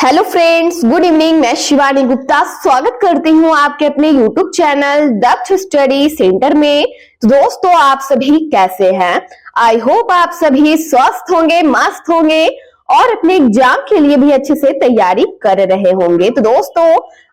Hello friends, good evening. मैं शिवानी गुप्ता स्वागत करती हूँ आपके अपने YouTube channel depth study centre में। तो दोस्तों, आप सभी कैसे हैं? आई होप आप सभी स्वस्थ होंगे, मस्त होंगे और अपने एग्जाम के लिए भी अच्छे से तैयारी कर रहे होंगे। तो दोस्तों,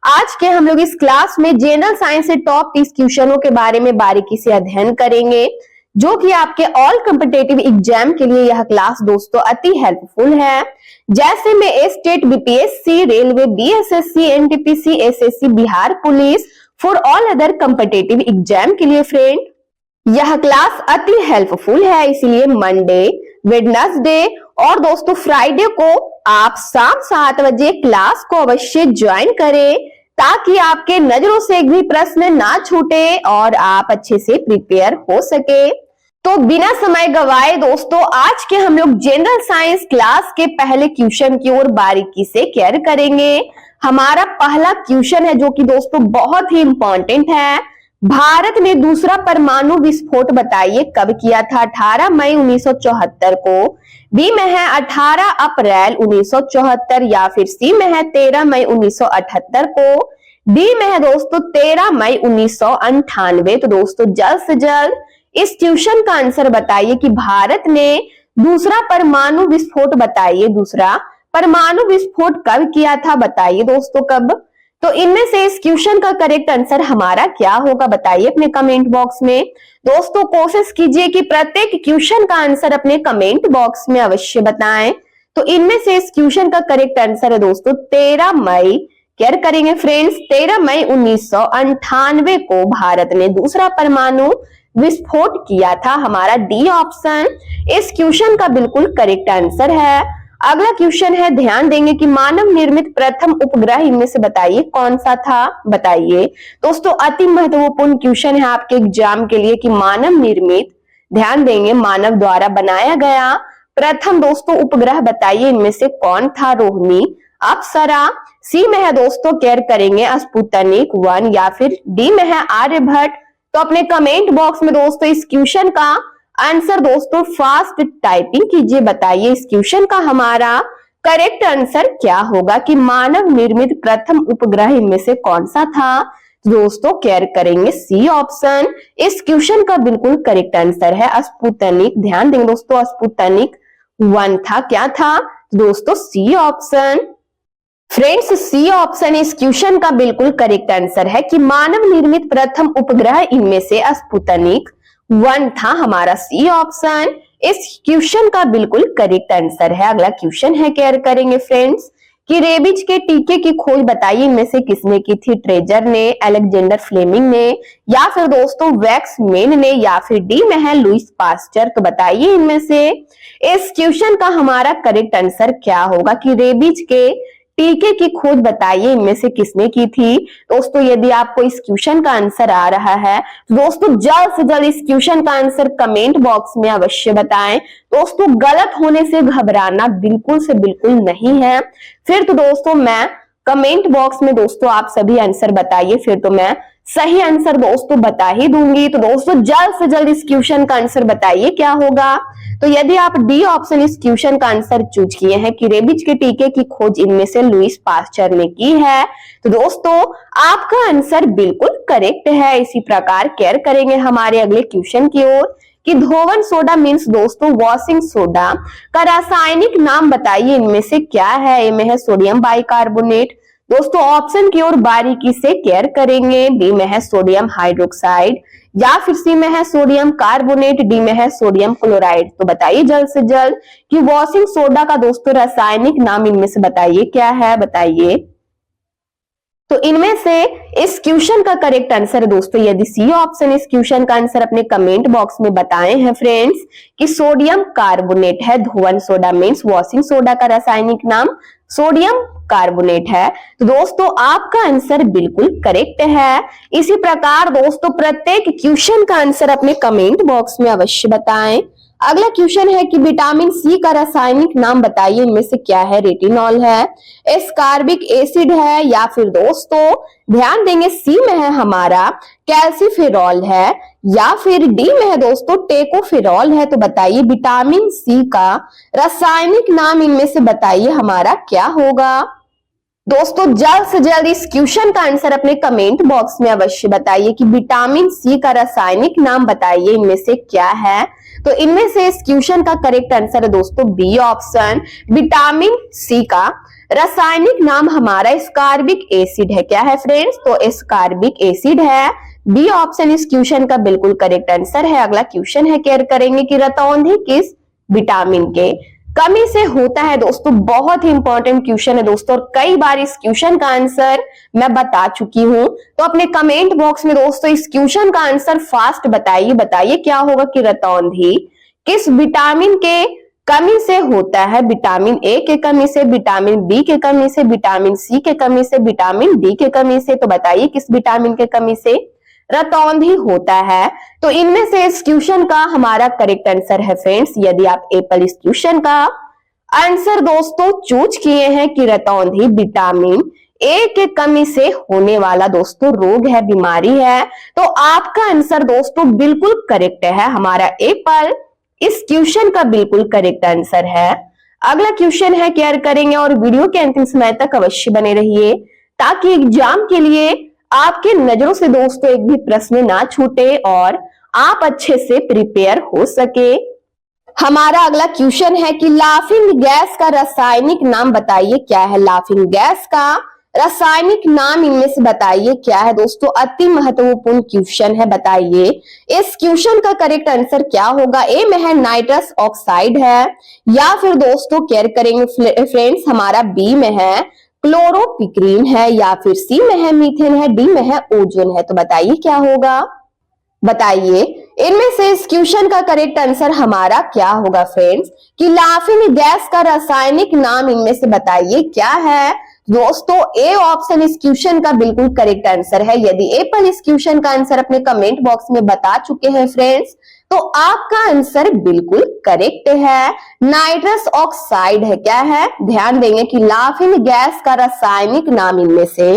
आज के हम लोग इस क्लास में जनरल साइंस से टॉप 30 क्वेश्चनों के बारे में बारीकी से अध्ययन करेंगे, जो कि आपके ऑल कॉम्पिटिटिव एग्जाम के लिए यह क्लास दोस्तों अति हेल्पफुल है। जैसे में state, BPSC, railway, BSSC, NTPC, SSC, Bihar police, for all other competitive exam के लिए फ्रेंड यह क्लास अति हेल्पफुल है। इसीलिए मंडे, वेडनेसडे और दोस्तों फ्राइडे को आप शाम 7 बजे क्लास को अवश्य ज्वाइन करें, ताकि आपके नजरों से एक भी प्रश्न ना छूटे और आप अच्छे से प्रिपेयर हो सके। तो बिना समय गवाए दोस्तों, आज के हम लोग जनरल साइंस क्लास के पहले क्वेश्चन की ओर बारीकी से केयर करेंगे। हमारा पहला क्वेश्चन है, जो कि दोस्तों बहुत ही इंपॉर्टेंट है। भारत ने दूसरा परमाणु विस्फोट बताइए कब किया था? 18 मई 1974 को, बी में है 18 अप्रैल 1974, या फिर सी में है 13 मई 1978 को, डी में है दोस्तों 13 मई 1998। तो दोस्तों, जल्द से जल्द इस क्वेश्चन का आंसर बताइए कि भारत ने दूसरा परमाणु विस्फोट बताइए, दूसरा परमाणु विस्फोट कब किया था? बताइए दोस्तों, कब? तो इनमें से इस क्वेश्चन का करेक्ट आंसर हमारा क्या होगा? बताइए अपने कमेंट बॉक्स में। दोस्तों, कोशिश कीजिए कि प्रत्येक क्वेश्चन का आंसर अपने कमेंट बॉक्स में अवश्य बताएं। तो इनमें से इस क्वेश्चन का करेक्ट आंसर है दोस्तों 13 मई। केयर करेंगे फ्रेंड्स, 13 मई 1998 को भारत ने दूसरा परमाणु विस्फोट किया था। हमारा डी ऑप्शन इस क्वेश्चन का बिल्कुल करेक्ट आंसर है। अगला क्वेश्चन है, ध्यान देंगे कि मानव निर्मित प्रथम उपग्रह इनमें से बताइए कौन सा था? बताइए दोस्तों, अति महत्वपूर्ण क्वेश्चन है आपके एग्जाम के लिए कि मानव निर्मित, ध्यान देंगे, मानव द्वारा बनाया गया प्रथम दोस्तों उपग्रह बताइए इनमें से कौन था? रोहिणी, अप्सरा, सी में है दोस्तों केयर करेंगे स्पुतनिक 1, या फिर डी में है आर्यभट्ट। तो अपने कमेंट बॉक्स में दोस्तों इस क्वेश्चन का आंसर दोस्तों फास्ट टाइपिंग कीजिए। बताइए इस क्वेश्चन का हमारा करेक्ट आंसर क्या होगा कि मानव निर्मित प्रथम उपग्रह इनमें से कौन सा था? दोस्तों, केयर करेंगे सी ऑप्शन इस क्वेश्चन का बिल्कुल करेक्ट आंसर है स्पुतनिक। ध्यान देंगे दोस्तों, स्पुतनिक 1 था। क्या था दोस्तों? C option. Friends, C option इस क्वेश्चन का बिल्कुल करेक्ट आंसर है कि मानव निर्मित प्रथम उपग्रह इनमें से स्पुतनिक 1 था। हमारा सी ऑप्शन इस क्वेश्चन का बिल्कुल करेक्ट आंसर है। अगला क्वेश्चन है, केयर करेंगे फ्रेंड्स कि रेबीज के टीके की खोज बताइए इनमें से किसने की थी? ट्रेजर ने, अलेक्जेंडर फ्लेमिंग ने, या फिर दोस्तों वैक्समैन ने, या फिर डी में है लुईस पास्चर। तो बताइए इनमें से इस क्वेश्चन का हमारा करेक्ट आंसर क्या होगा कि रेबीज के टीके की खोज बताइए इनमें से किसने की थी? दोस्तों, यदि आपको इस क्वेश्चन का आंसर आ रहा है तो दोस्तों जल्द से जल्द इस क्वेश्चन का आंसर कमेंट बॉक्स में अवश्य बताएं। दोस्तों, गलत होने से घबराना बिल्कुल से बिल्कुल नहीं है। फिर तो दोस्तों मैं कमेंट बॉक्स में दोस्तों आप सभी आंसर बताइए, फिर तो मैं सही आंसर दोस्तों बता ही दूंगी। तो दोस्तों जल्द से जल्द इस क्वेश्चन का आंसर बताइए क्या होगा? तो यदि आप डी ऑप्शन इस क्वेश्चन का आंसर चूज किए हैं कि रेबीज के टीके की खोज इनमें से लुईस पास्चर ने की है, तो दोस्तों आपका आंसर बिल्कुल करेक्ट है। इसी प्रकार केयर करेंगे हमारे अगले क्वेश्चन की ओर कि धोवन सोडा मीन्स दोस्तों वॉशिंग सोडा का रासायनिक नाम बताइए इनमें से क्या है? ए में है सोडियम बाइकार्बोनेट। दोस्तों ऑप्शन की ओर बारीकी से केयर करेंगे। बी में है सोडियम हाइड्रोक्साइड, या फिर सी में है सोडियम कार्बोनेट, डी में है सोडियम क्लोराइड। तो बताइए जल्द से जल्द कि वॉशिंग सोडा का दोस्तों रासायनिक नाम इनमें से बताइए क्या है? बताइए। तो इनमें से इस क्वेश्चन का करेक्ट आंसर है दोस्तों, यदि सी ऑप्शन इस क्वेश्चन का आंसर अपने कमेंट बॉक्स में बताए हैं फ्रेंड्स कि सोडियम कार्बोनेट है। धोवन सोडा मीन्स वॉशिंग सोडा का रासायनिक नाम सोडियम कार्बोनेट है। तो दोस्तों आपका आंसर बिल्कुल करेक्ट है। इसी प्रकार दोस्तों प्रत्येक क्वेश्चन का आंसर अपने कमेंट बॉक्स में अवश्य बताएं। अगला क्वेश्चन है कि विटामिन सी का रासायनिक नाम बताइए इनमें से क्या है? रेटिनॉल है, एस्कॉर्बिक एसिड है, या फिर दोस्तों ध्यान देंगे सी में है हमारा कैल्सीफेरॉल है, या फिर डी में है दोस्तों टेकोफेरॉल है। तो बताइए विटामिन सी का रासायनिक नाम इनमें से बताइए हमारा क्या होगा? दोस्तों जल्द से जल्द इस क्वेश्चन का आंसर अपने कमेंट बॉक्स में अवश्य बताइए कि विटामिन सी का रासायनिक नाम बताइए इनमें से क्या है। तो इनमें से इस क्वेश्चन का करेक्ट आंसर है दोस्तों बी ऑप्शन, विटामिन सी का रासायनिक नाम हमारा एस्कॉर्बिक एसिड है। क्या है फ्रेंड्स? तो एस्कॉर्बिक एसिड है। बी ऑप्शन इस क्वेश्चन का बिल्कुल करेक्ट आंसर है। अगला क्वेश्चन है, केयर करेंगे कि रतौंधी किस विटामिन के कमी से होता है। दोस्तों बहुत ही इंपॉर्टेंट क्वेश्चन है दोस्तों, और कई बार इस क्वेश्चन का आंसर मैं बता चुकी हूं। तो अपने कमेंट बॉक्स में दोस्तों इस क्वेश्चन का आंसर फास्ट बताइए क्या होगा कि रतौंधी किस विटामिन के कमी से होता है। विटामिन ए के कमी से, विटामिन बी के कमी से, विटामिन सी के कमी से, विटामिन डी के कमी से। तो बताइए किस विटामिन के कमी से रतौंधी होता है। तो इनमें से इस क्वेश्चन का हमारा करेक्ट आंसर है फ्रेंड्स, यदि आप एप्पल इस क्वेश्चन का आंसर दोस्तों चूज किए हैं कि रतौंधी विटामिन ए के कमी से होने वाला दोस्तों रोग है, बीमारी है, तो आपका आंसर दोस्तों बिल्कुल करेक्ट है। हमारा एप्पल इस क्वेश्चन का बिल्कुल करेक्ट आंसर है। अगला क्वेश्चन है, केयर करेंगे और वीडियो के अंतिम समय तक अवश्य बने रहिए ताकि एग्जाम के लिए आपके नजरों से दोस्तों एक भी प्रश्न ना छूटे और आप अच्छे से प्रिपेयर हो सके। हमारा अगला क्वेश्चन है कि लाफिंग गैस का रासायनिक नाम बताइए क्या है। लाफिंग गैस का रासायनिक नाम इनमें से बताइए क्या है। दोस्तों अति महत्वपूर्ण क्वेश्चन है, बताइए इस क्वेश्चन का करेक्ट आंसर क्या होगा। ए में है नाइट्रस ऑक्साइड है, या फिर दोस्तों केयर करेंगे फ्रेंड्स हमारा बी में है क्लोरोपिक्रीन है, या फिर सी में है मीथेन है, डी में है ओजोन है। तो बताइए क्या होगा, बताइए इनमें से इस क्वेश्चन का करेक्ट आंसर हमारा क्या होगा फ्रेंड्स कि लाफिंग गैस का रासायनिक नाम इनमें से बताइए क्या है। दोस्तों ए ऑप्शन इस क्वेश्चन का बिल्कुल करेक्ट आंसर है। यदि एप्पल इस क्वेश्चन का आंसर अपने कमेंट बॉक्स में बता चुके हैं फ्रेंड्स, तो आपका आंसर बिल्कुल करेक्ट है, नाइट्रस ऑक्साइड है। क्या है, ध्यान देंगे कि लाफिंग गैस का रासायनिक नाम इनमें से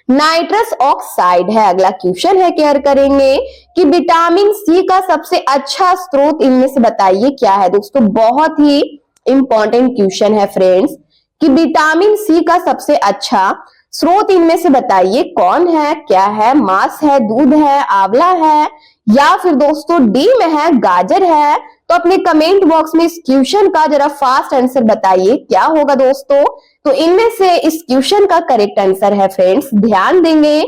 नाइट्रस ऑक्साइड है। अगला क्वेश्चन है, केयर करेंगे कि विटामिन सी का सबसे अच्छा स्रोत इनमें से बताइए क्या है। दोस्तों बहुत ही इंपॉर्टेंट क्वेश्चन है फ्रेंड्स कि विटामिन सी का सबसे अच्छा स्रोत इनमें से बताइए कौन है, क्या है, मांस है, दूध है, आंवला है, या फिर दोस्तों डी में है गाजर है। तो अपने कमेंट बॉक्स में इस क्वेश्चन का जरा फास्ट आंसर बताइए क्या होगा दोस्तों। तो इनमें से इस क्वेश्चन का करेक्ट आंसर है फ्रेंड्स, ध्यान देंगे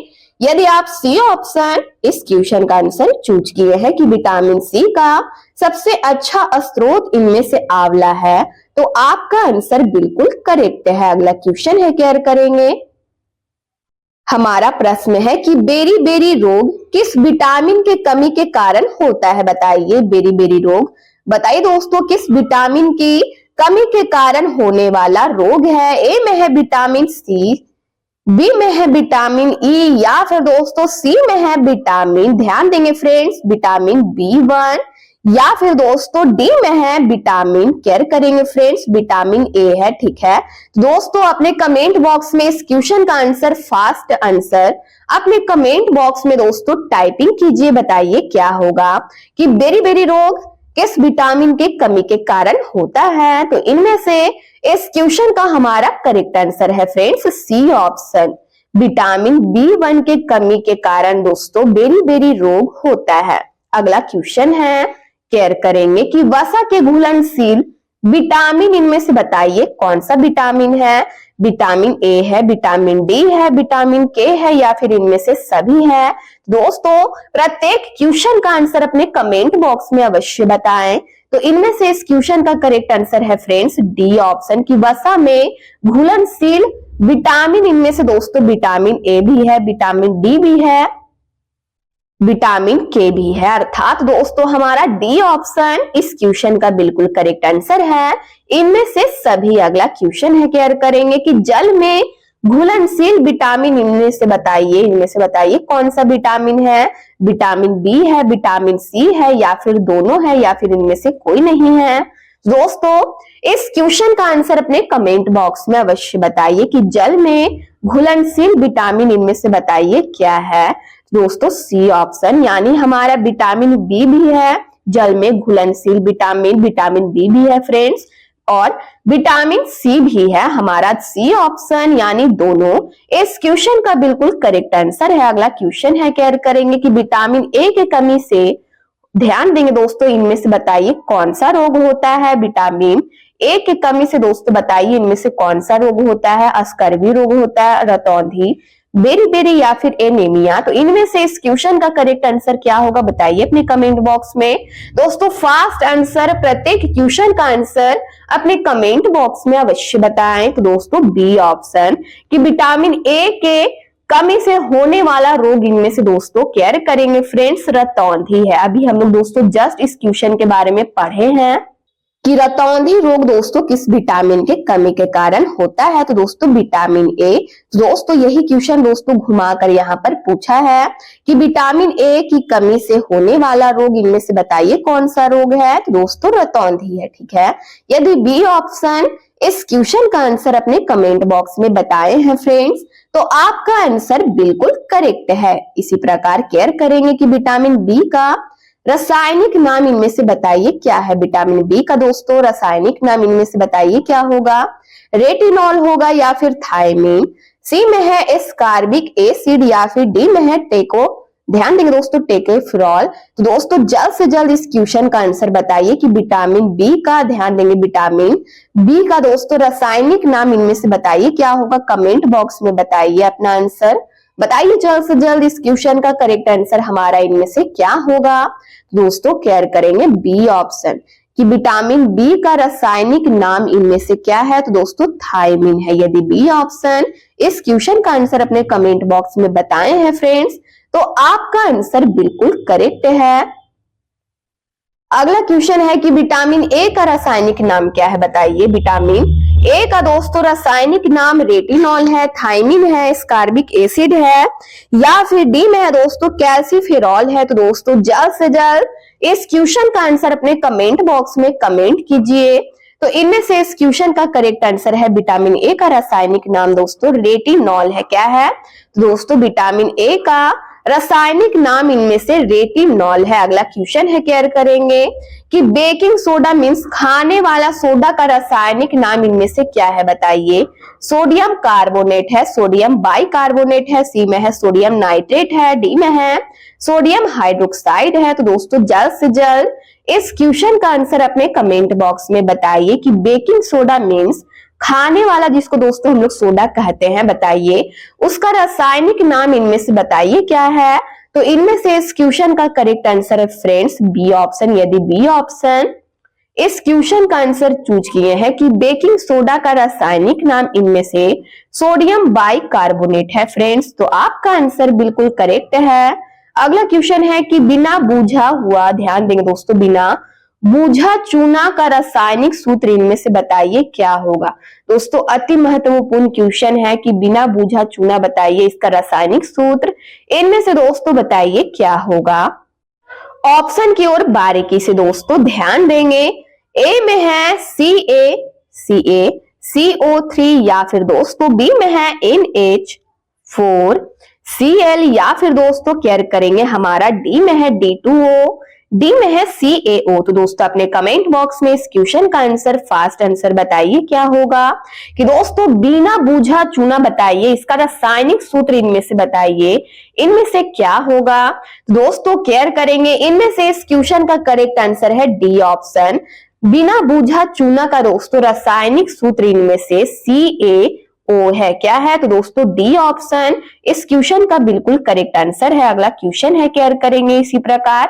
यदि आप सी ऑप्शन इस क्वेश्चन का आंसर चूज किए हैं कि विटामिन सी का सबसे अच्छा स्रोत इनमें से आंवला है, तो आपका आंसर बिल्कुल करेक्ट है। अगला क्वेश्चन है, केयर करेंगे हमारा प्रश्न है कि बेरी बेरी रोग किस विटामिन के कमी के कारण होता है। बताइए बेरी बेरी रोग, बताइए दोस्तों किस विटामिन की कमी के कारण होने वाला रोग है। ए में है विटामिन सी, बी में है विटामिन ई, या फिर दोस्तों सी में है विटामिन, ध्यान देंगे फ्रेंड्स, विटामिन B1, या फिर दोस्तों डी में है विटामिन, केयर करेंगे फ्रेंड्स, विटामिन ए है। ठीक है दोस्तों, अपने कमेंट बॉक्स में इस क्वेश्चन का आंसर फास्ट आंसर अपने कमेंट बॉक्स में दोस्तों टाइपिंग कीजिए। बताइए क्या होगा कि बेरी बेरी रोग किस विटामिन के कमी के कारण होता है। तो इनमें से इस क्वेश्चन का हमारा करेक्ट आंसर है friends C option, vitamin B1 के कमी के कारण दोस्तों बेरी बेरी रोग होता है। अगला क्वेश्चन है, केयर करेंगे कि वसा के घुलनशील विटामिन इनमें से बताइए कौन सा विटामिन है। विटामिन ए है, विटामिन डी है, विटामिन के है, या फिर इनमें से सभी है। दोस्तों प्रत्येक क्वेश्चन का आंसर अपने कमेंट बॉक्स में अवश्य बताएं। तो इनमें से इस क्वेश्चन का करेक्ट आंसर है फ्रेंड्स डी ऑप्शन की वसा में घुलनशील विटामिन इनमें से दोस्तों विटामिन ए भी है, विटामिन डी भी है, विटामिन के भी है, अर्थात दोस्तों हमारा डी ऑप्शन इस क्वेश्चन का बिल्कुल करेक्ट आंसर है, इनमें से सभी। अगला क्वेश्चन है, केयर करेंगे कि जल में घुलनशील विटामिन इनमें से बताइए कौन सा विटामिन है। विटामिन बी है, विटामिन सी है, या फिर दोनों है, या फिर इनमें से कोई नहीं है। दोस्तों इस क्वेश्चन का आंसर अपने कमेंट बॉक्स में अवश्य बताइए कि जल में घुलनशील विटामिन इनमें से बताइए क्या है। दोस्तों सी ऑप्शन, यानी हमारा विटामिन बी भी है, जल में घुलनशील विटामिन, विटामिन बी भी है फ्रेंड्स, और विटामिन सी भी है। हमारा सी ऑप्शन यानी दोनों इस क्वेश्चन का बिल्कुल करेक्ट आंसर है। अगला क्वेश्चन है, केयर करेंगे कि विटामिन ए की कमी से, ध्यान देंगे दोस्तों, इनमें से बताइए कौन सा रोग होता है। विटामिन ए की कमी से दोस्तों बताइए इनमें से कौन सा रोग होता है। स्कर्वी रोग होता है, रतौंधी, बेरी या फिर एनीमिया। तो इनमें से इस क्वेश्चन का करेक्ट आंसर क्या होगा बताइए अपने कमेंट बॉक्स में। दोस्तों फास्ट आंसर, प्रत्येक क्वेश्चन का आंसर अपने कमेंट बॉक्स में अवश्य बताएं। तो दोस्तों बी ऑप्शन कि विटामिन ए के कमी से होने वाला रोग इनमें से दोस्तों केयर करेंगे फ्रेंड्स रतौंधी है। अभी हम लोग दोस्तों जस्ट इस क्वेश्चन के बारे में पढ़े हैं कि रतौंधी रोग दोस्तों किस विटामिन के कमी के कारण होता है। तो दोस्तों विटामिन ए। दोस्तों यही क्वेश्चन दोस्तों घुमाकर यहाँ पर पूछा है कि विटामिन ए की कमी से होने वाला रोग इनमें से बताइए कौन सा रोग है। तो दोस्तों रतौंधी है, ठीक है। यदि बी ऑप्शन इस क्वेश्चन का आंसर अपने कमेंट बॉक्स में बताए हैं फ्रेंड्स, तो आपका आंसर बिल्कुल करेक्ट है। इसी प्रकार केयर करेंगे कि विटामिन बी का रासायनिक नाम इनमें से बताइए क्या है। विटामिन बी का दोस्तों रासायनिक नाम इनमें से बताइए क्या होगा। रेटिनॉल होगा या फिर थायमीन, सी में है एस्कॉर्बिक एसिड या फिर डी में है टेको, ध्यान देंगे दोस्तों टेकोफेरॉल। तो दोस्तों जल्द से जल्द इस क्वेश्चन का आंसर बताइए कि विटामिन बी का, ध्यान देंगे विटामिन बी का दोस्तों रासायनिक नाम इनमें से बताइए क्या होगा। कमेंट बॉक्स में बताइए अपना आंसर, बताइए जल्द से जल्द इस क्वेश्चन का करेक्ट आंसर हमारा इनमें से क्या होगा। दोस्तों केयर करेंगे बी ऑप्शन कि विटामिन बी का रासायनिक नाम इनमें से क्या है। तो दोस्तों थायमीन है। यदि बी ऑप्शन इस क्वेश्चन का आंसर अपने कमेंट बॉक्स में बताए हैं फ्रेंड्स, तो आपका आंसर बिल्कुल करेक्ट है। अगला क्वेश्चन है कि विटामिन ए का रासायनिक नाम क्या है बताइए। विटामिन ए का दोस्तों रासायनिक नाम रेटिनॉल है, थायमीन है, एस्कॉर्बिक एसिड है या फिर डी में है दोस्तों कैल्सीफेरॉल है। तो दोस्तों जल्द से जल्द इस क्वेश्चन का आंसर अपने कमेंट बॉक्स में कमेंट कीजिए। तो इनमें से इस क्वेश्चन का करेक्ट आंसर है विटामिन ए का रासायनिक नाम दोस्तों रेटिनॉल है। क्या है तो दोस्तों विटामिन ए का रासायनिक नाम इनमें से रेटिनॉल है। अगला क्वेश्चन है, केयर करेंगे कि बेकिंग सोडा मीन्स खाने वाला सोडा का रासायनिक नाम इनमें से क्या है बताइए। सोडियम कार्बोनेट है, सोडियम बाइकार्बोनेट है, सी में है सोडियम नाइट्रेट है, डी में है सोडियम हाइड्रोक्साइड है। तो दोस्तों जल्द से जल्द इस क्वेश्चन का आंसर अपने कमेंट बॉक्स में बताइए कि बेकिंग सोडा मीन्स खाने वाला, जिसको दोस्तों हम लोग सोडा कहते हैं, बताइए उसका रासायनिक नाम इनमें से बताइए क्या है। तो इनमें से इस क्वेश्चन का करेक्ट आंसर है फ्रेंड्स बी ऑप्शन। यदि बी ऑप्शन इस क्वेश्चन का आंसर चूज किए हैं कि बेकिंग सोडा का रासायनिक नाम इनमें से सोडियम बाइकार्बोनेट है फ्रेंड्स, तो आपका आंसर बिल्कुल करेक्ट है। अगला क्वेश्चन है कि बिना बूझा हुआ, ध्यान देंगे दोस्तों, बिना बूझा चूना का रासायनिक सूत्र इनमें से बताइए क्या होगा। दोस्तों अति महत्वपूर्ण क्वेश्चन है कि बिना बूझा चूना बताइए इसका रासायनिक सूत्र इनमें से दोस्तों बताइए क्या होगा। ऑप्शन की ओर बारीकी से दोस्तों ध्यान देंगे। ए में है CaCO3 या फिर दोस्तों बी में है NH4Cl या फिर दोस्तों केयर करेंगे हमारा डी में है D2O, डी में है CaO। तो दोस्तों अपने कमेंट बॉक्स में इस क्वेश्चन का आंसर, फास्ट आंसर बताइए क्या होगा कि दोस्तों बिना बूझा चूना बताइए इसका रासायनिक सूत्र इनमें से बताइए इनमें से क्या होगा। तो दोस्तों केयर करेंगे इनमें से इस क्वेश्चन का करेक्ट आंसर है डी ऑप्शन। बिना बूझा चूना का दोस्तों रासायनिक सूत्र इनमें से CaO है। क्या है तो दोस्तों डी ऑप्शन इस क्वेश्चन का बिल्कुल करेक्ट आंसर है। अगला क्वेश्चन है, केयर करेंगे इसी प्रकार।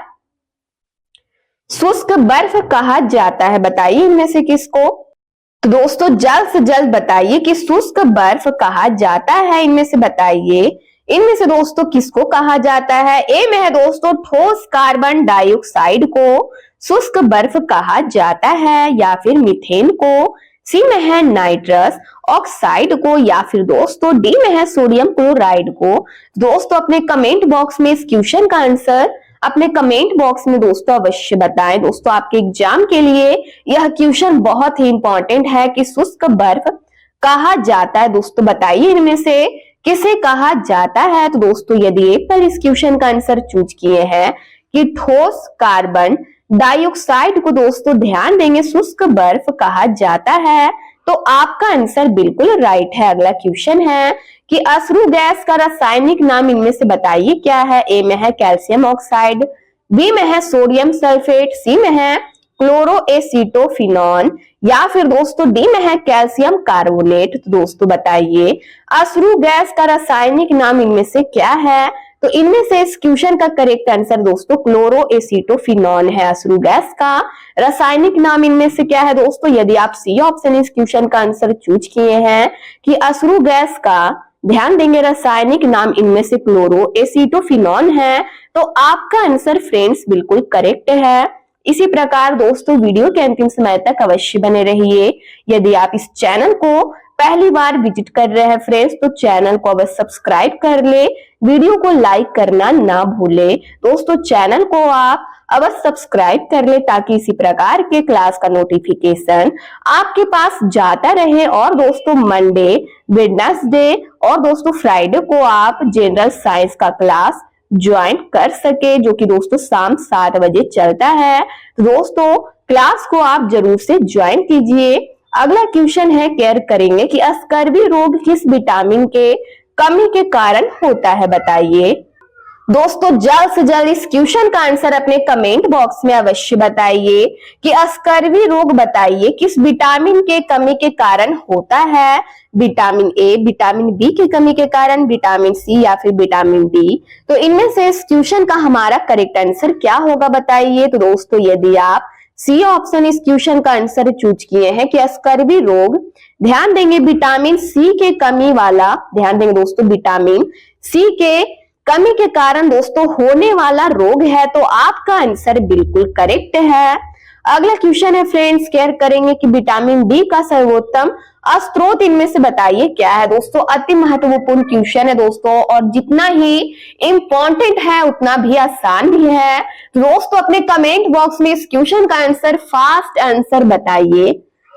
शुष्क बर्फ कहा जाता है बताइए इनमें से किसको। तो दोस्तों जल्द से जल्द बताइए कि शुष्क बर्फ कहा जाता है, इनमें से बताइए इनमें से दोस्तों किसको कहा जाता है। ए में है दोस्तों ठोस कार्बन डाइऑक्साइड को शुष्क बर्फ कहा जाता है या फिर मीथेन को, सी में है नाइट्रस ऑक्साइड को या फिर दोस्तों डी में है सोडियम क्लोराइड को। दोस्तों अपने कमेंट बॉक्स में इस क्वेश्चन का आंसर अपने कमेंट बॉक्स में दोस्तों अवश्य बताएं। दोस्तों आपके एग्जाम के लिए यह क्वेश्चन बहुत ही इंपॉर्टेंट है कि शुष्क बर्फ कहा जाता है, दोस्तों बताइए इनमें से किसे कहा जाता है। तो दोस्तों यदि एक पर इस क्वेश्चन का आंसर चूज किए हैं कि ठोस कार्बन डाइऑक्साइड को दोस्तों ध्यान देंगे शुष्क बर्फ कहा जाता है। तो आपका आंसर बिल्कुल राइट है। अगला क्वेश्चन है कि अश्रु गैस का रासायनिक नाम इनमें से बताइए क्या है। ए में है कैल्शियम ऑक्साइड, बी में है सोडियम सल्फेट, सी में है क्लोरोएसिटोफिनॉन या फिर दोस्तों डी में है कैल्शियम कार्बोनेट। तो दोस्तों बताइए अश्रु गैस का रासायनिक नाम इनमें से क्या है। तो इनमें से इस क्वेश्चन का करेक्ट आंसर दोस्तों क्लोरोएसिटोफिनॉन है। अश्रु गैस का रासायनिक नाम इनमें से क्या है दोस्तों। यदि आप सी ऑप्शन इस क्वेश्चन का आंसर चूज किए हैं कि अश्रु गैस का ध्यान देंगे रासायनिक नाम इनमें से क्लोरोएसिटोफिनॉन है, तो आपका आंसर फ्रेंड्स बिल्कुल करेक्ट है। इसी प्रकार दोस्तों वीडियो के अंतिम समय तक अवश्य बने रहिए। यदि आप इस चैनल को पहली बार विजिट कर रहे हैं फ्रेंड्स, तो चैनल को अवश्य सब्सक्राइब कर ले, वीडियो को लाइक करना ना भूले। दोस्तों चैनल को आप अवश्य सब्सक्राइब कर ले ताकि इसी प्रकार के क्लास का नोटिफिकेशन आपके पास जाता रहे। और दोस्तों मंडे, वेडनेसडे और दोस्तों फ्राइडे को आप जनरल साइंस का क्लास ज्वाइन कर सके, जो कि दोस्तों शाम 7 बजे चलता है। तो दोस्तों क्लास को आप जरूर से ज्वाइन कीजिए। अगला क्वेश्चन है केयर करेंगे कि स्कर्वी रोग किस विटामिन के कमी के कारण होता है बताइए। दोस्तों जल्द से जल्द इस क्वेश्चन का आंसर अपने कमेंट बॉक्स में अवश्य बताइए कि स्कर्वी रोग बताइए किस विटामिन के कमी के कारण होता है। विटामिन ए, विटामिन बी की कमी के कारण, विटामिन सी या फिर विटामिन डी। तो इनमें से इस क्वेश्चन का हमारा करेक्ट आंसर क्या होगा बताइए। तो दोस्तों यदि आप सी ऑप्शन इस क्वेश्चन का आंसर चूज किए हैं कि स्कर्वी रोग ध्यान देंगे विटामिन सी के कमी वाला, ध्यान देंगे दोस्तों विटामिन सी के कमी के कारण दोस्तों होने वाला रोग है, तो आपका आंसर बिल्कुल करेक्ट है। अगला क्वेश्चन है फ्रेंड्स केयर करेंगे कि विटामिन डी का सर्वोत्तम स्रोत इनमें से बताइए क्या है। दोस्तों अति महत्वपूर्ण क्वेश्चन है दोस्तों, और जितना ही इंपॉर्टेंट है उतना भी आसान भी है। दोस्तों अपने कमेंट बॉक्स में इस क्वेश्चन का आंसर फास्ट आंसर बताइए।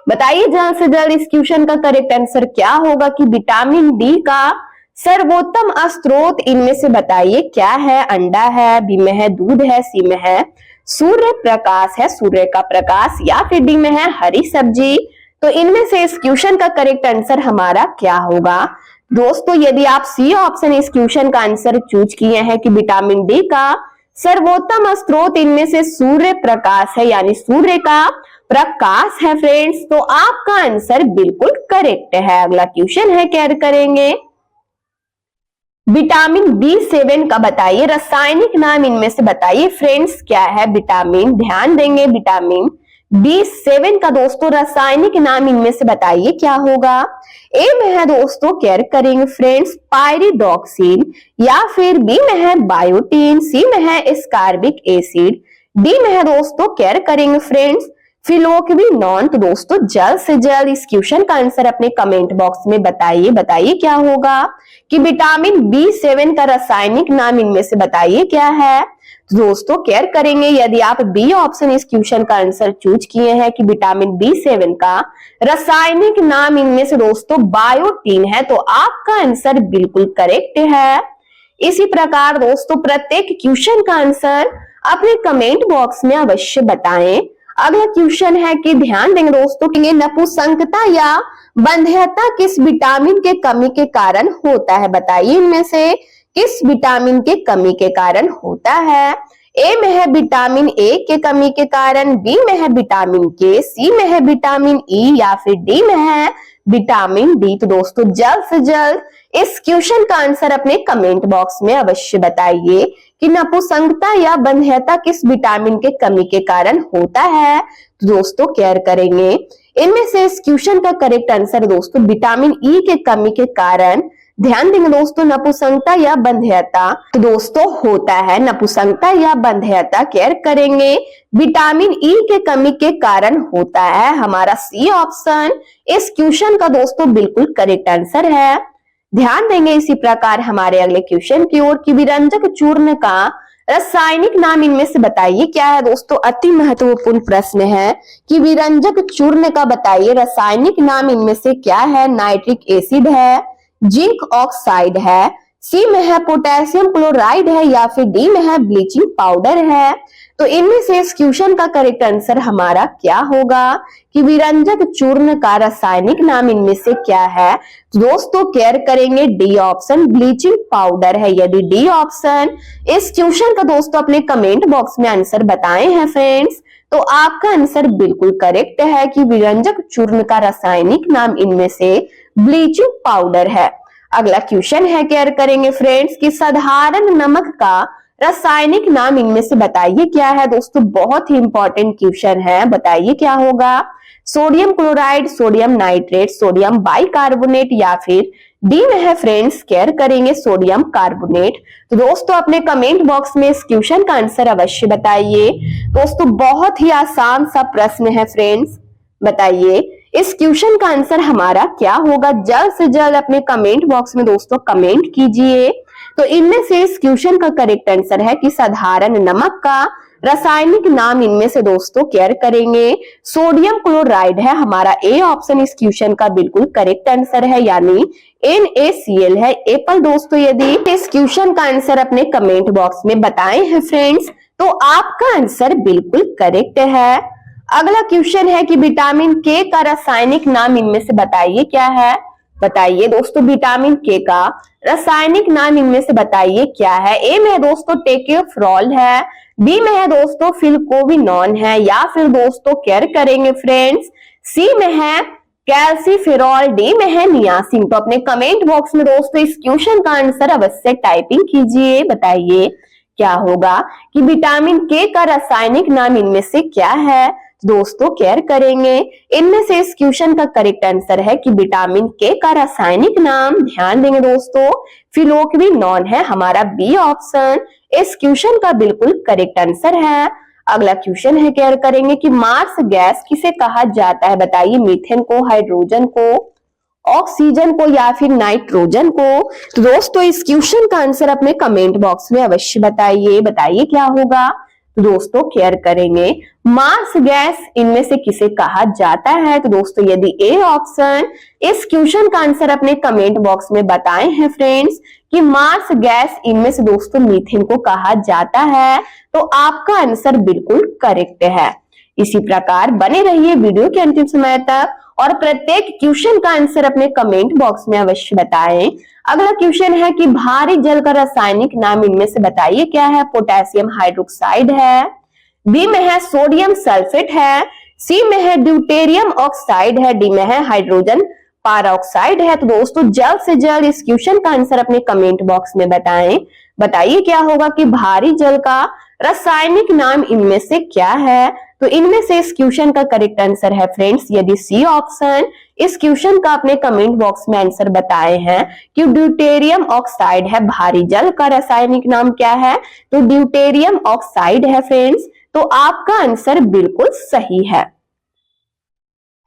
बताइए जल्द से जल्द इस क्वेश्चन का करेक्ट आंसर क्या होगा कि विटामिन डी का सर्वोत्तम स्रोत इनमें से बताइए क्या है। अंडा है, बी में है दूध है, सी में है सूर्य प्रकाश है, सूर्य का प्रकाश, या फिर डी में है हरी सब्जी। तो इनमें से इस क्वेश्चन का करेक्ट आंसर हमारा क्या होगा। दोस्तों यदि आप सी ऑप्शन इस क्वेश्चन का आंसर चूज किए हैं कि विटामिन डी का सर्वोत्तम स्रोत इनमें से सूर्य प्रकाश है, यानी सूर्य का प्रकाश है फ्रेंड्स, तो आपका आंसर बिल्कुल करेक्ट है। अगला क्वेश्चन है केयर करेंगे विटामिन B7 का बताइए रासायनिक नाम इनमें से बताइए फ्रेंड्स क्या है। विटामिन ध्यान देंगे विटामिन B7 का दोस्तों रासायनिक नाम इनमें से बताइए क्या होगा। ए में है दोस्तों केयर करेंगे फ्रेंड्स पायरिडॉक्सिन, या फिर बी में है बायोटीन, सी में है एस्कॉर्बिक एसिड, डी में है दोस्तों केयर करेंगे फ्रेंड्स फिलोक्विनोन। तो दोस्तों जल्द से जल्द इस क्वेश्चन का आंसर अपने कमेंट बॉक्स में बताइए। बताइए क्या होगा कि विटामिन B7 का रासायनिक नाम इनमें से बताइए क्या है। तो दोस्तों केयर करेंगे यदि आप बी ऑप्शन इस क्वेश्चन का आंसर चूज किए हैं कि विटामिन B7 का रासायनिक नाम इनमें से दोस्तों बायोटीन है, तो आपका आंसर बिल्कुल करेक्ट है। इसी प्रकार दोस्तों प्रत्येक क्वेश्चन का आंसर अपने कमेंट बॉक्स में अवश्य बताएं। अगला क्वेश्चन है कि ध्यान देंगे दोस्तों कि नपुंसकता या बंध्यता किस विटामिन के कमी के कारण होता है। बताइए इनमें से किस विटामिन के कमी के कारण होता है। ए में है विटामिन ए के कमी के कारण, बी में है विटामिन के, सी में है विटामिन ई, या फिर डी में है विटामिन डी। तो दोस्तों जल्द से जल्द इस क्वेश्चन का आंसर अपने कमेंट बॉक्स में अवश्य बताइए कि नपुंसकता या बंध्यता किस विटामिन के कमी के कारण होता है। तो दोस्तों केयर करेंगे इनमें से इस क्वेश्चन का करेक्ट आंसर दोस्तों विटामिन ई के कमी के कारण ध्यान देंगे दोस्तों नपुंसकता या बंध्यता। तो दोस्तों होता है नपुंसकता या बंध्यता, केयर करेंगे विटामिन ई के कमी के कारण होता है। हमारा सी ऑप्शन इस क्वेश्चन का दोस्तों बिल्कुल करेक्ट आंसर है। ध्यान देंगे इसी प्रकार हमारे अगले क्वेश्चन की ओर कि विरंजक चूर्ण का रासायनिक नाम इनमें से बताइए क्या है। दोस्तों अति महत्वपूर्ण प्रश्न है कि विरंजक चूर्ण का बताइए रासायनिक नाम इनमें से क्या है। नाइट्रिक एसिड है, जिंक ऑक्साइड है, सी में है पोटेशियम क्लोराइड है या फिर डी में है ब्लीचिंग पाउडर है। तो इनमें से इस क्वेश्चन का करेक्ट आंसर हमारा क्या होगा कि विरंजक चूर्ण का रासायनिक नाम इनमें से क्या है। तो दोस्तों केयर करेंगे डी ऑप्शन ब्लीचिंग पाउडर है। यदि डी ऑप्शन इस क्वेश्चन का दोस्तों अपने कमेंट बॉक्स में आंसर बताए हैं फ्रेंड्स, तो आपका आंसर बिल्कुल करेक्ट है कि विरंजक चूर्ण का रासायनिक नाम इनमें से ब्लीचिंग पाउडर है। अगला क्वेश्चन है केयर करेंगे फ्रेंड्स कि साधारण नमक का रासायनिक नाम इनमें से बताइए क्या है। दोस्तों बहुत ही इंपॉर्टेंट क्वेश्चन है, बताइए क्या होगा। Sodium chloride, sodium nitrate, sodium bicarbonate या फिर डी में है फ्रेंड्स केयर करेंगे सोडियम कार्बोनेट। तो दोस्तों अपने कमेंट बॉक्स में इस क्वेश्चन का आंसर अवश्य बताइए। दोस्तों बहुत ही आसान सा प्रश्न है फ्रेंड्स, बताइए इस क्वेश्चन का आंसर हमारा क्या होगा। जल्द से जल्द अपने कमेंट बॉक्स में दोस्तों कमेंट कीजिए। तो इनमें से इस क्वेश्चन का करेक्ट आंसर है कि साधारण नमक का रासायनिक नाम इनमें से दोस्तों केयर करेंगे सोडियम क्लोराइड है। हमारा ए ऑप्शन इस क्वेश्चन का बिल्कुल करेक्ट आंसर है, यानी NaCl है एप्पल। दोस्तों यदि इस क्वेश्चन का आंसर अपने कमेंट बॉक्स में बताए हैं फ्रेंड्स, तो आपका आंसर बिल्कुल करेक्ट है। अगला क्वेश्चन है कि विटामिन के का रासायनिक नाम इनमें से बताइए क्या है। बताइए दोस्तों विटामिन के का रासायनिक नाम इनमें से बताइए क्या है। ए में है दोस्तों टेकोफेरॉल है, बी में है दोस्तों फिलकोविनोन है या फिर दोस्तों केयर करेंगे फ्रेंड्स सी में है कैल्सीफेरॉल, डी में है नियासिन। तो अपने कमेंट बॉक्स में दोस्तों इस क्वेश्चन का आंसर अवश्य टाइपिंग कीजिए। बताइए क्या होगा कि विटामिन के का रासायनिक नाम इनमें से क्या है। दोस्तों केयर करेंगे इनमें से इस क्वेश्चन का करेक्ट आंसर है कि विटामिन के का रासायनिक नाम, ध्यान देंगे दोस्तों, फिलोक्विनोन है। हमारा बी ऑप्शन इस क्वेश्चन का बिल्कुल करेक्ट आंसर है। अगला क्वेश्चन है केयर करेंगे कि मार्स गैस किसे कहा जाता है। बताइए मीथेन को, हाइड्रोजन को, ऑक्सीजन को या फिर नाइट्रोजन को। तो दोस्तों इस क्वेश्चन का आंसर अपने कमेंट बॉक्स में अवश्य बताइए। बताइए क्या होगा। तो दोस्तों केयर करेंगे मार्स गैस इनमें से किसे कहा जाता है। तो दोस्तों यदि ए ऑप्शन इस क्वेश्चन का आंसर अपने कमेंट बॉक्स में बताए हैं फ्रेंड्स कि मार्स गैस इनमें से दोस्तों मीथेन को कहा जाता है, तो आपका आंसर बिल्कुल करेक्ट है। इसी प्रकार बने रहिए वीडियो के अंतिम समय तक और प्रत्येक क्वेश्चन का आंसर अपने कमेंट बॉक्स में अवश्य बताएं। अगला क्वेश्चन है कि भारी जल का रासायनिक नाम इनमें से बताइए क्या है। पोटेशियम हाइड्रोक्साइड है, बी में है सोडियम सल्फेट है, सी में है ड्यूटेरियम ऑक्साइड है, डी में है हाइड्रोजन पारऑक्साइड है। तो दोस्तों जल्द से जल्द इस क्वेश्चन का आंसर अपने कमेंट बॉक्स में बताएं। बताइए क्या होगा कि भारी जल का रासायनिक नाम इनमें से क्या है। तो इनमें से इस क्वेश्चन का करेक्ट आंसर है फ्रेंड्स यदि सी ऑप्शन इस क्वेश्चन का अपने कमेंट बॉक्स में आंसर बताए हैं कि ड्यूटेरियम ऑक्साइड है। भारी जल का रासायनिक नाम क्या है, तो ड्यूटेरियम ऑक्साइड है फ्रेंड्स। तो आपका आंसर बिल्कुल सही है।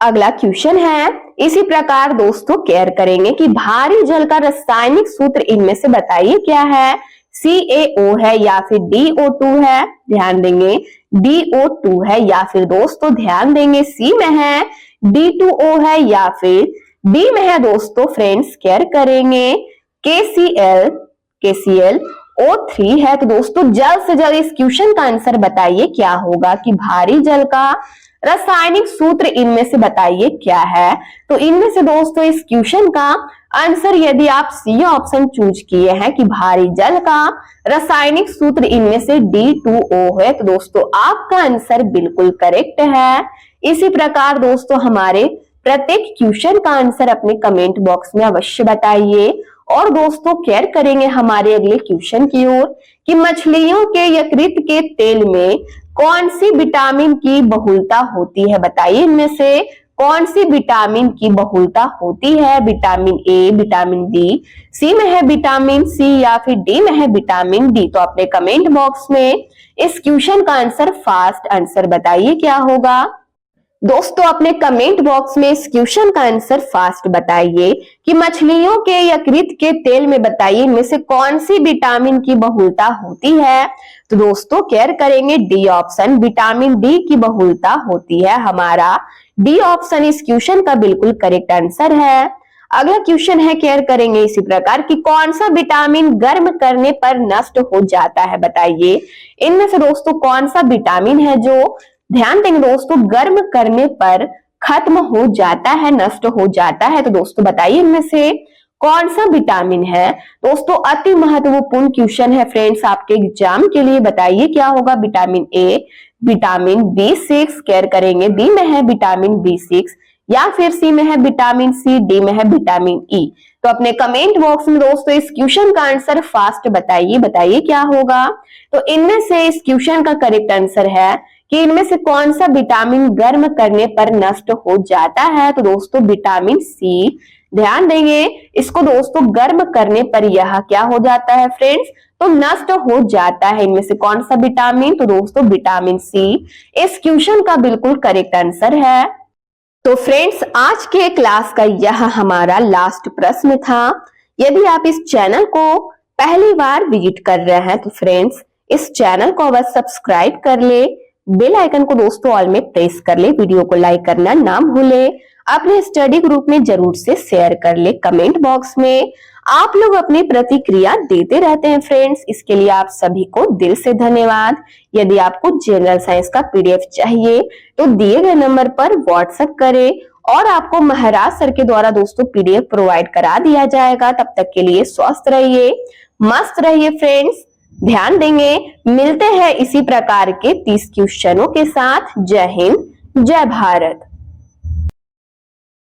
अगला क्वेश्चन है इसी प्रकार दोस्तों केयर करेंगे कि भारी जल का रासायनिक सूत्र इनमें से बताइए क्या है। CaO है या फिर DO2 है, ध्यान देंगे DO2 है या फिर दोस्तों ध्यान देंगे सी में है D2O है या फिर डी में है दोस्तों फ्रेंड्स केयर करेंगे KClO3 है। तो दोस्तों जल्द से जल्द इस क्वेश्चन का आंसर बताइए क्या होगा कि भारी जल का रासायनिक सूत्र इनमें से बताइए क्या है। तो इनमें से दोस्तों इस क्वेश्चन का आंसर यदि आप सी ऑप्शन चूज किए हैं कि भारी जल का रासायनिक सूत्र इनमें से D2O है, तो दोस्तों आपका आंसर बिल्कुल करेक्ट है। इसी प्रकार दोस्तों हमारे प्रत्येक क्वेश्चन का आंसर अपने कमेंट बॉक्स में अवश्य बताइए। और दोस्तों केयर करेंगे हमारे अगले क्वेश्चन की ओर कि मछलियों के यकृत के तेल में कौन सी विटामिन की बहुलता होती है। बताइए इनमें से कौन सी विटामिन की बहुलता होती है। विटामिन ए, विटामिन बी, सी में है विटामिन सी या फिर डी में है विटामिन डी। तो अपने कमेंट बॉक्स में इस क्वेश्चन का आंसर फास्ट आंसर बताइए क्या होगा। दोस्तों अपने कमेंट बॉक्स में इस क्वेश्चन का आंसर फास्ट बताइए कि मछलियों के यकृत के तेल में बताइए इनमें से कौन सी विटामिन की बहुलता होती है। तो दोस्तों केयर करेंगे डी ऑप्शन विटामिन डी की बहुलता होती है। हमारा डी ऑप्शन इस क्वेश्चन का बिल्कुल करेक्ट आंसर है। अगला क्वेश्चन है, केयर करेंगे इसी प्रकार कि कौन सा विटामिन गर्म करने पर नष्ट हो जाता है, बताइए। इनमें से दोस्तों कौन सा विटामिन है जो, ध्यान देंगे दोस्तों, गर्म करने पर खत्म हो जाता है, नष्ट हो जाता है। तो दोस्तों बताइए इनमें से कौन सा विटामिन है। दोस्तों अति महत्वपूर्ण क्वेश्चन है फ्रेंड्स आपके एग्जाम के लिए, बताइए क्या होगा। Vitamin A, vitamin B6, care करेंगे, बी में है विटामिन B6, या फिर सी में है विटामिन सी, डी में है विटामिन ई। तो अपने कमेंट बॉक्स में दोस्तों इस क्वेश्चन का आंसर फास्ट बताइए, बताइए क्या होगा। तो इनमें से इस क्वेश्चन का करेक्ट आंसर है कि इनमें से कौन सा विटामिन गर्म करने पर नष्ट हो जाता है। तो दोस्तों विटामिन सी, ध्यान देंगे इसको दोस्तों, गर्म करने पर यह क्या हो जाता है फ्रेंड्स, तो नष्ट हो जाता है। इनमें से कौन सा विटामिन, तो दोस्तों विटामिन सी इस क्वेश्चन का बिल्कुल करेक्ट आंसर है। तो फ्रेंड्स आज के क्लास का यह हमारा लास्ट प्रश्न था। यदि आप इस चैनल को पहली बार विजिट कर रहे हैं तो फ्रेंड्स इस चैनल को अवश्य सब्सक्राइब कर ले, बेल आइकन को दोस्तों ऑल में प्रेस कर ले, वीडियो को लाइक करना ना भूले, अपने स्टडी ग्रुप में जरूर से शेयर कर ले। कमेंट बॉक्स में आप लोग अपनी प्रतिक्रिया देते रहते हैं फ्रेंड्स, इसके लिए आप सभी को दिल से धन्यवाद। यदि आपको जनरल साइंस का PDF चाहिए तो दिए गए नंबर पर व्हाट्सएप करें और आपको महाराज सर के द्वारा दोस्तों PDF प्रोवाइड करा दिया जाएगा। तब तक के लिए स्वस्थ रहिए, मस्त रहिए फ्रेंड्स, ध्यान देंगे। मिलते हैं इसी प्रकार के 30 क्वेश्चनों के साथ। जय हिंद, जय भारत।